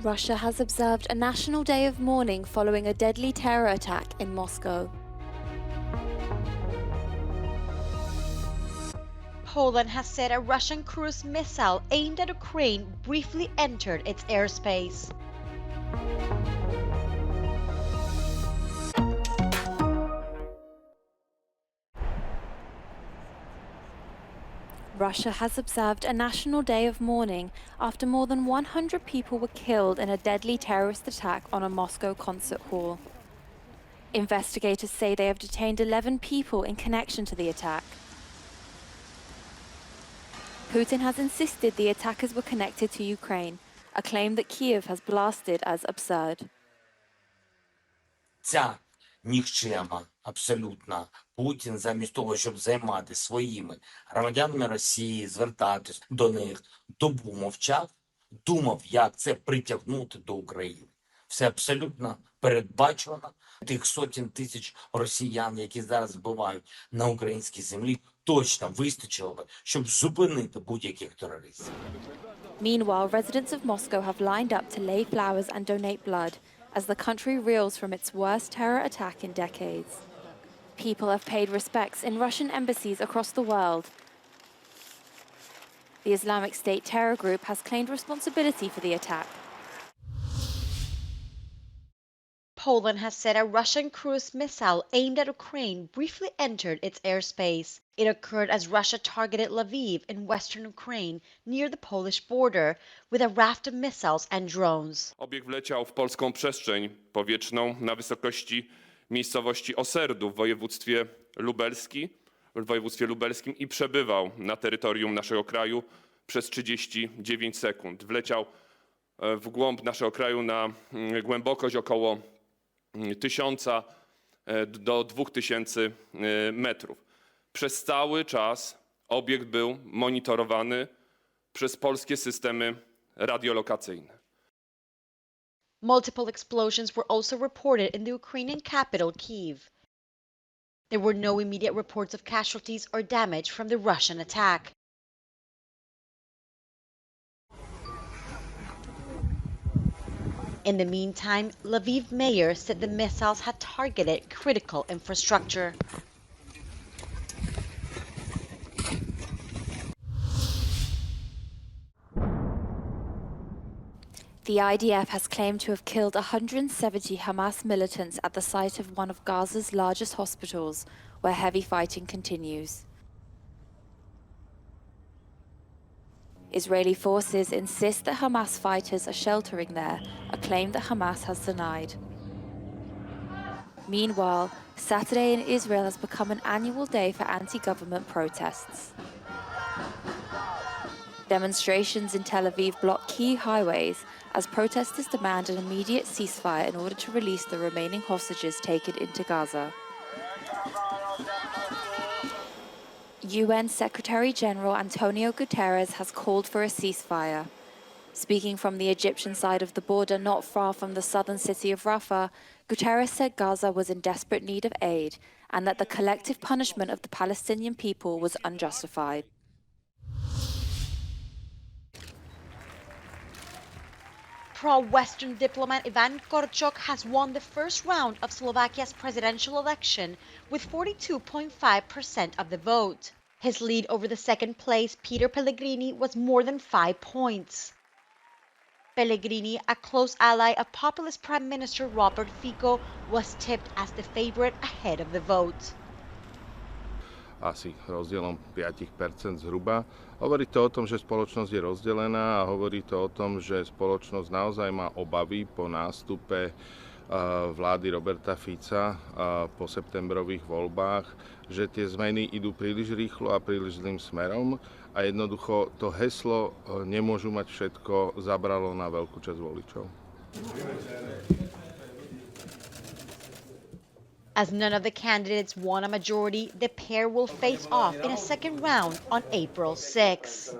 Russia has observed a national day of mourning following a deadly terror attack in Moscow. Poland has said a Russian cruise missile aimed at Ukraine briefly entered its airspace. Russia has observed a national day of mourning after more than 100 people were killed in a deadly terrorist attack on a Moscow concert hall. Investigators say they have detained 11 people in connection to the attack. Putin has insisted the attackers were connected to Ukraine, a claim that Kiev has blasted as absurd. Ця нікчема, абсолютно, Путін замість того, щоб займатися своїми громадянами Росії, звертатись до них, добу мовчав, думав, як це притягнути до України. Все абсолютно передбачено. Тих сотень тисяч росіян, які зараз вбивають на українській землі, точно вистачило би, щоб зупинити будь-яких терористів. Meanwhile, residents of Moscow have lined up to lay flowers and donate blood as the country reels from its worst terror attack in decades. People have paid respects in Russian embassies across the world. The Islamic State terror group has claimed responsibility for the attack. Poland has said a Russian cruise missile aimed at Ukraine briefly entered its airspace. It occurred as Russia targeted Lviv in western Ukraine near the Polish border with a raft of missiles and drones. Obiekt wleciał w polską przestrzeń powietrzną na wysokości miejscowości Oserdu w województwie lubelskim i przebywał na terytorium naszego kraju przez 39 sekund. Wleciał w głąb naszego kraju na głębokość około 1000 do 2000 metrów. Przez cały czas obiekt był monitorowany przez polskie systemy radiolokacyjne. Multiple explosions were also reported in the Ukrainian capital, Kyiv. There were no immediate reports of casualties or damage from the Russian attack. In the meantime, Lviv mayor said the missiles had targeted critical infrastructure. The IDF has claimed to have killed 170 Hamas militants at the site of one of Gaza's largest hospitals, where heavy fighting continues. Israeli forces insist that Hamas fighters are sheltering there, a claim that Hamas has denied. Meanwhile, Saturday in Israel has become an annual day for anti-government protests. Demonstrations in Tel Aviv block key highways as protesters demand an immediate ceasefire in order to release the remaining hostages taken into Gaza. UN Secretary-General Antonio Guterres has called for a ceasefire. Speaking from the Egyptian side of the border not far from the southern city of Rafah, Guterres said Gaza was in desperate need of aid and that the collective punishment of the Palestinian people was unjustified. Pro-Western diplomat Ivan Korchok has won the first round of Slovakia's presidential election with 42.5% of the vote. His lead over the second place, Peter Pellegrini, was more than 5 points. Pellegrini, a close ally of populist Prime Minister Robert Fico, was tipped as the favorite ahead of the vote. Asi rozdielom 5% zhruba. Hovorí to o tom, že spoločnosť je rozdelená a hovorí to o tom, že spoločnosť naozaj má obavy po nástupe vlády Roberta Fica po septembrových voľbách, že tie zmeny idú príliš rýchlo a príliš zlým smerom a jednoducho to heslo nemôžu mať všetko zabralo na veľkú časť voličov. As none of the candidates won a majority, the pair will face off in a second round on April 6.